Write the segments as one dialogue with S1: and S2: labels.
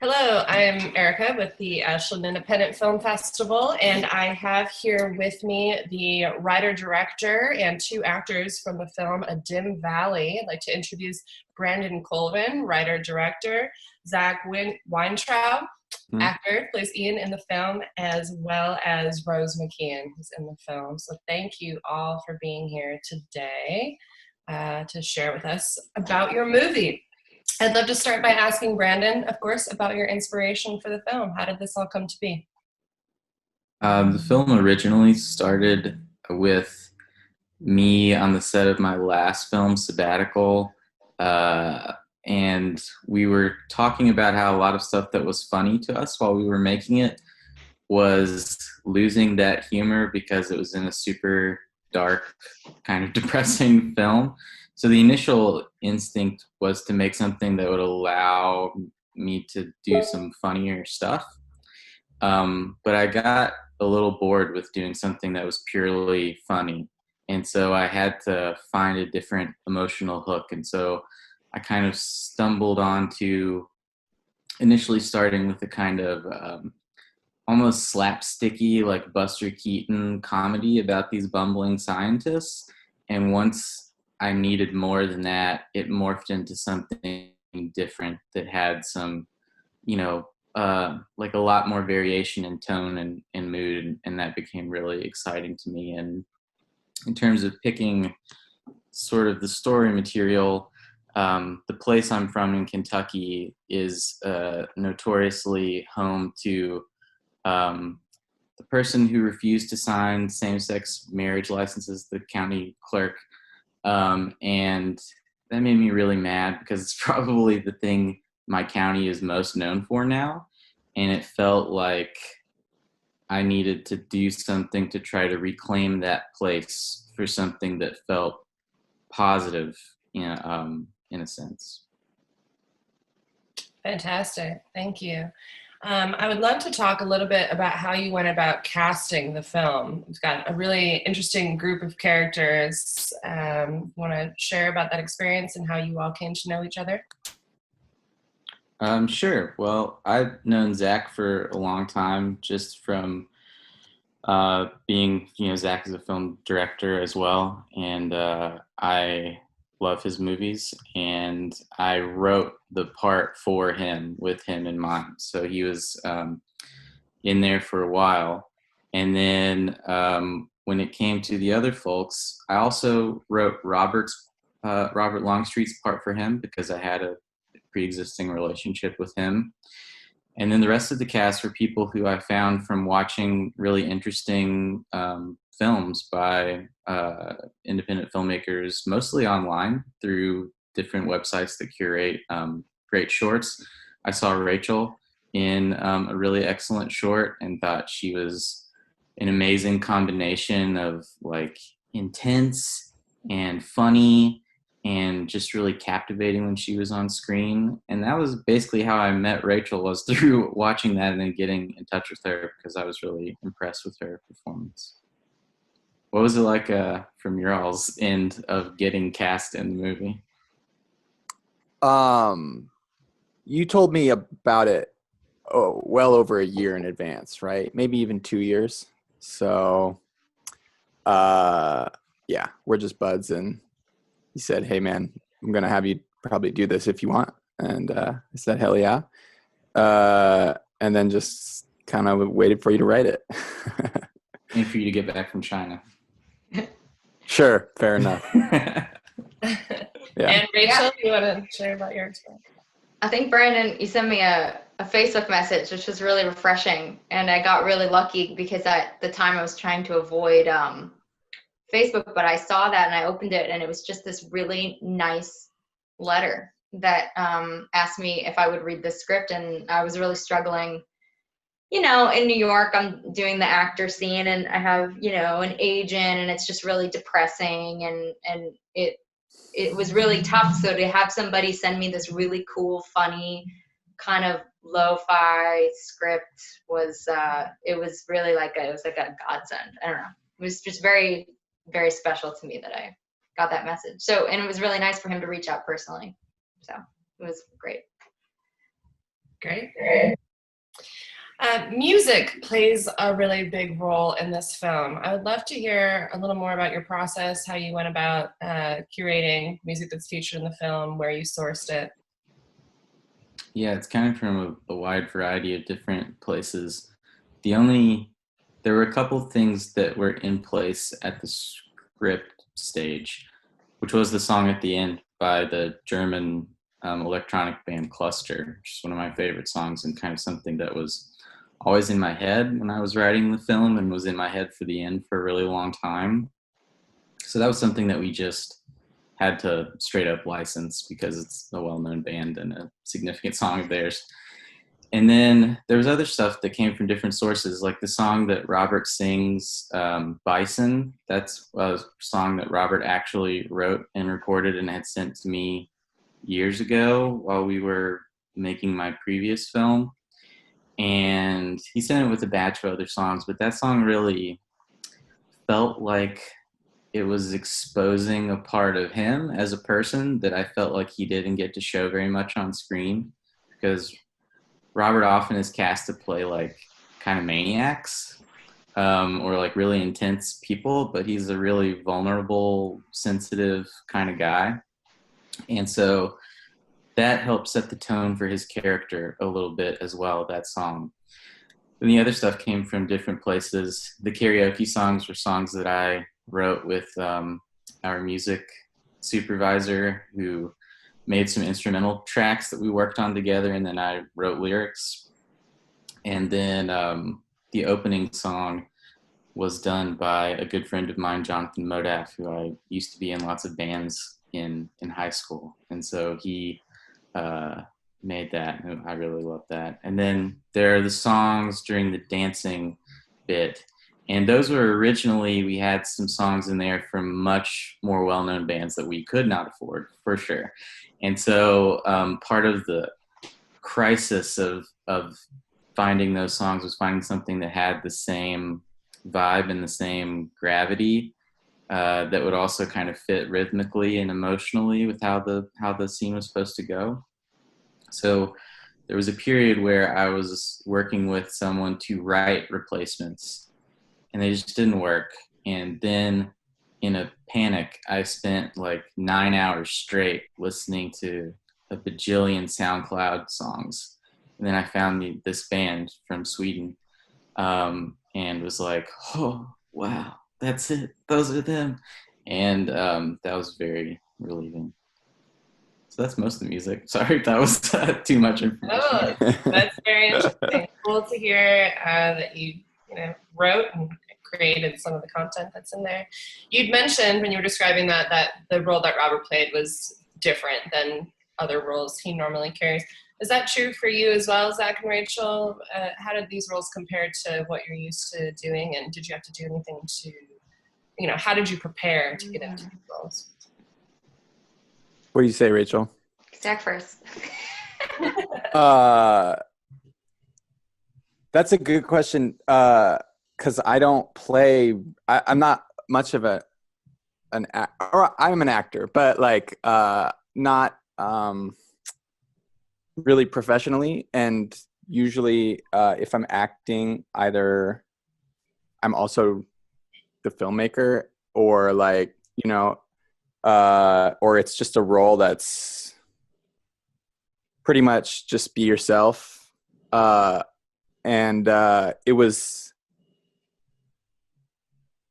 S1: Hello, I'm Erica with the Ashland Independent Film Festival, and I have here with me the writer-director and two actors from the film A Dim Valley. I'd like to introduce Brandon Colvin, writer-director, Zach Weintraub, actor, plays Ian in the film, as well as Rose McKeon, who's in the film. So thank you all for being here today to share with us about your movie. I'd love to start by asking Brandon, of course, about your inspiration for the film. How did this all come to be?
S2: The film originally started with me on the set of my last film, Sabbatical, and we were talking about how a lot of stuff that was funny to us while we were making it was losing that humor because it was in a super dark, kind of depressing film. So the initial instinct was to make something that would allow me to do some funnier stuff. But I got a little bored with doing something that was purely funny. And so I had to find a different emotional hook. And so I kind of stumbled onto initially starting with a kind of almost slapsticky, like Buster Keaton comedy about these bumbling scientists. And once I needed more than that, it morphed into something different that had some, like a lot more variation in tone and mood, and that became really exciting to me. And in terms of picking sort of the story material, the place I'm from in Kentucky is notoriously home to the person who refused to sign same-sex marriage licenses, the county clerk. And that made me really mad because it's probably the thing my county is most known for now. And it felt like I needed to do something to try to reclaim that place for something that felt positive, in a sense.
S1: Fantastic, thank you. I would love to talk a little bit about how you went about casting the film. You've got a really interesting group of characters. Want to share about that experience and how you all came to know each other?
S2: Sure. Well, I've known Zach for a long time, just from being, Zach is a film director as well, and I love his movies, and I wrote the part for him with him in mind. So he was in there for a while. And then when it came to the other folks, I also wrote Robert Longstreet's part for him because I had a pre-existing relationship with him. And then the rest of the cast were people who I found from watching really interesting films by independent filmmakers, mostly online through different websites that curate great shorts. I saw Rachel in a really excellent short and thought she was an amazing combination of like intense and funny and just really captivating when she was on screen. And that was basically how I met Rachel, was through watching that and then getting in touch with her because I was really impressed with her performance. What was it like from your all's end of getting cast in the movie?
S3: You told me about it well over a year in advance, right? Maybe even 2 years. So, yeah, we're just buds, and he said, "Hey, man, I'm gonna have you probably do this if you want," and I said, "Hell yeah!" And then just kind of waited for you to write it.
S2: And for you to get back from China.
S3: Sure, fair enough.
S1: Yeah. And Rachel, you want to share about your experience?
S4: I think, Brandon, you sent me a Facebook message, which was really refreshing. And I got really lucky because at the time I was trying to avoid Facebook, but I saw that and I opened it, and it was just this really nice letter that asked me if I would read the script. And I was really struggling. In New York, I'm doing the actor scene, and I have, an agent, and it's just really depressing, and it was really tough. So to have somebody send me this really cool, funny, kind of lo-fi script was, it was really it was like a godsend. I don't know. It was just very, very special to me that I got that message. So, and it was really nice for him to reach out personally. So it was great.
S1: Great. Music plays a really big role in this film. I would love to hear a little more about your process, how you went about curating music that's featured in the film, where you sourced it.
S2: Yeah, it's kind of from a wide variety of different places. There were a couple things that were in place at the script stage, which was the song at the end by the German electronic band Cluster, which is one of my favorite songs and kind of something that was always in my head when I was writing the film and was in my head for the end for a really long time. So that was something that we just had to straight up license because it's a well-known band and a significant song of theirs. And then there was other stuff that came from different sources, like the song that Robert sings, Bison. That's a song that Robert actually wrote and recorded and had sent to me years ago while we were making my previous film. And he sent it with a batch of other songs, but that song really felt like it was exposing a part of him as a person that I felt like he didn't get to show very much on screen, because Robert often is cast to play like kind of maniacs or like really intense people, but he's a really vulnerable, sensitive kind of guy. And so that helped set the tone for his character a little bit as well, that song. And the other stuff came from different places. The karaoke songs were songs that I wrote with our music supervisor, who made some instrumental tracks that we worked on together, and then I wrote lyrics. And then the opening song was done by a good friend of mine, Jonathan Modaf, who I used to be in lots of bands in high school. And so he made that, and I really love that. And then there are the songs during the dancing bit, and those were originally, we had some songs in there from much more well-known bands that we could not afford, for sure. And so part of the crisis of finding those songs was finding something that had the same vibe and the same gravity that would also kind of fit rhythmically and emotionally with how the scene was supposed to go. So there was a period where I was working with someone to write replacements, and they just didn't work. And then in a panic, I spent like 9 hours straight listening to a bajillion SoundCloud songs. And then I found this band from Sweden and was like, oh, wow, that's it. Those are them. And that was very relieving. So that's most of the music. Sorry if that was too much information.
S1: Oh, that's very interesting. Cool to hear that you wrote and created some of the content that's in there. You'd mentioned when you were describing that the role that Robert played was different than other roles he normally carries. Is that true for you as well, Zach and Rachel? How did these roles compare to what you're used to doing, and did you have to do anything to, how did you prepare to get into these roles?
S3: What do you say, Rachel?
S4: Zach first.
S3: That's a good question. Because I don't play. I'm not much of I'm an actor, but like not really professionally. And usually, if I'm acting, either I'm also the filmmaker, or like or it's just a role that's pretty much just be yourself. And it was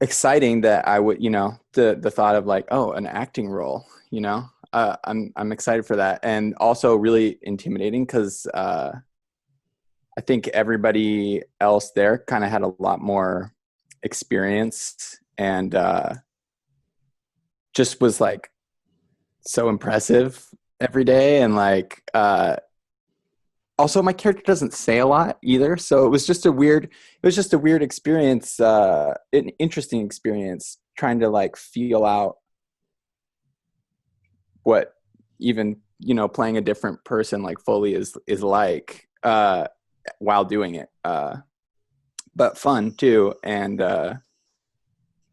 S3: exciting that I would, the thought of like, oh, an acting role, I'm excited for that. And also really intimidating because I think everybody else there kind of had a lot more experience and just was like so impressive every day. And like, also my character doesn't say a lot either. So it was just a weird experience, an interesting experience trying to like feel out what even, playing a different person like Foley is like, while doing it, but fun too. And,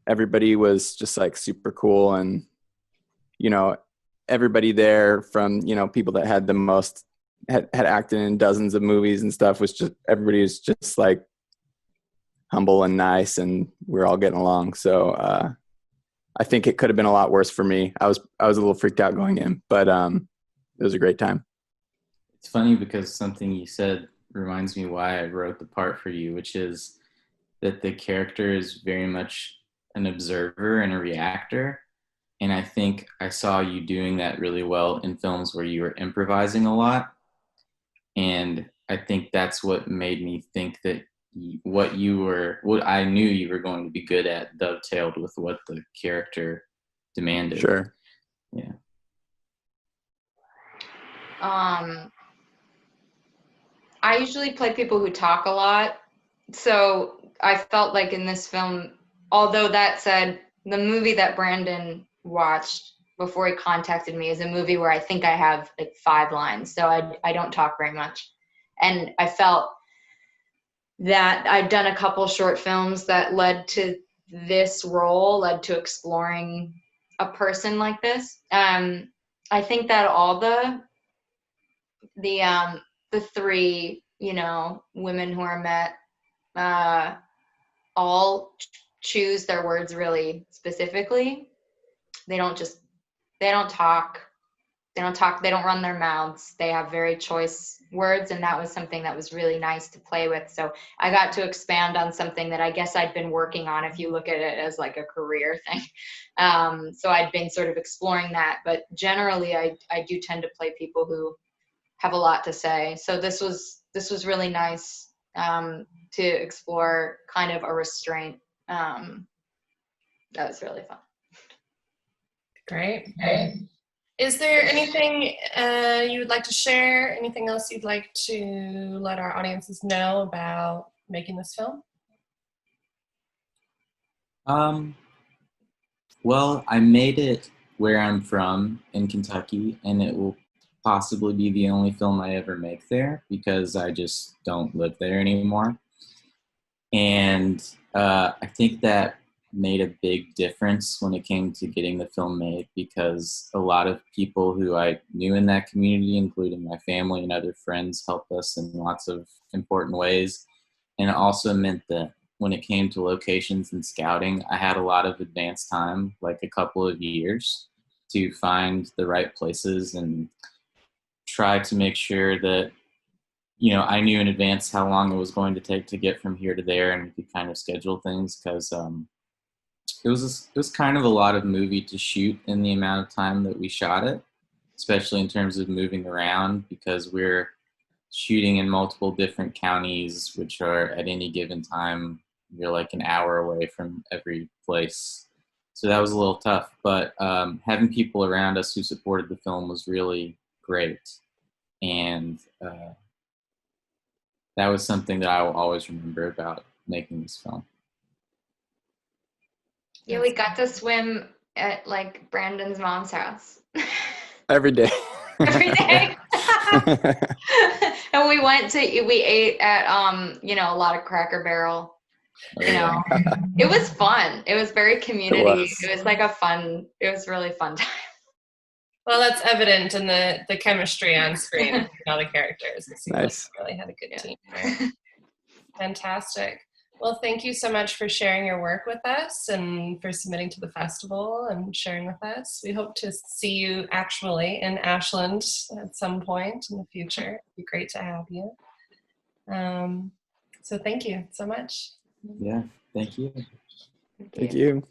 S3: everybody was just like super cool. And, everybody there from, people that had the most had acted in dozens of movies and stuff, everybody was just like humble and nice, and we're all getting along. So I think it could have been a lot worse for me. I was a little freaked out going in, but it was a great time.
S2: It's funny because something you said reminds me why I wrote the part for you, which is that the character is very much an observer and a reactor. And I think I saw you doing that really well in films where you were improvising a lot. And I think that's what made me think that what I knew you were going to be good at dovetailed with what the character demanded.
S3: Sure.
S2: Yeah.
S4: I usually play people who talk a lot. So I felt like in this film, although that said, the movie that Brandon watched before he contacted me is a movie where I think I have like 5 lines. So I don't talk very much. And I felt that I'd done a couple short films that led to this role, led to exploring a person like this. I think that all the 3, women who are met, all choose their words really specifically. They don't talk. They don't run their mouths. They have very choice words, and that was something that was really nice to play with. So I got to expand on something that I guess I'd been working on, if you look at it as like a career thing. So I'd been sort of exploring that, but generally I do tend to play people who have a lot to say. So this was really nice to explore kind of a restraint. That was really fun.
S1: Great. Is there anything you would like to share? Anything else you'd like to let our audiences know about making this film?
S2: Well, I made it where I'm from in Kentucky, and it will possibly be the only film I ever make there because I just don't live there anymore. And I think that made a big difference when it came to getting the film made, because a lot of people who I knew in that community, including my family and other friends, helped us in lots of important ways. And it also meant that when it came to locations and scouting, I had a lot of advance time, like a couple of years, to find the right places and try to make sure that, I knew in advance how long it was going to take to get from here to there, and we could kind of schedule things, because it was kind of a lot of movie to shoot in the amount of time that we shot it, especially in terms of moving around, because we're shooting in multiple different counties, which are at any given time, you're like an hour away from every place. So that was a little tough, but having people around us who supported the film was really great. And that was something that I will always remember about making this film.
S4: Yeah, we got to swim at like Brandon's mom's house.
S3: Every day.
S4: Every day. And we ate at a lot of Cracker Barrel. It was fun. It was very community. It was like it was really fun time.
S1: Well, that's evident in the chemistry on screen between all the characters.
S3: Nice.
S1: Really had a good team there. Fantastic. Well, thank you so much for sharing your work with us and for submitting to the festival and sharing with us. We hope to see you actually in Ashland at some point in the future. It'd be great to have you. So thank you so much.
S2: Yeah, thank you.
S3: Thank you.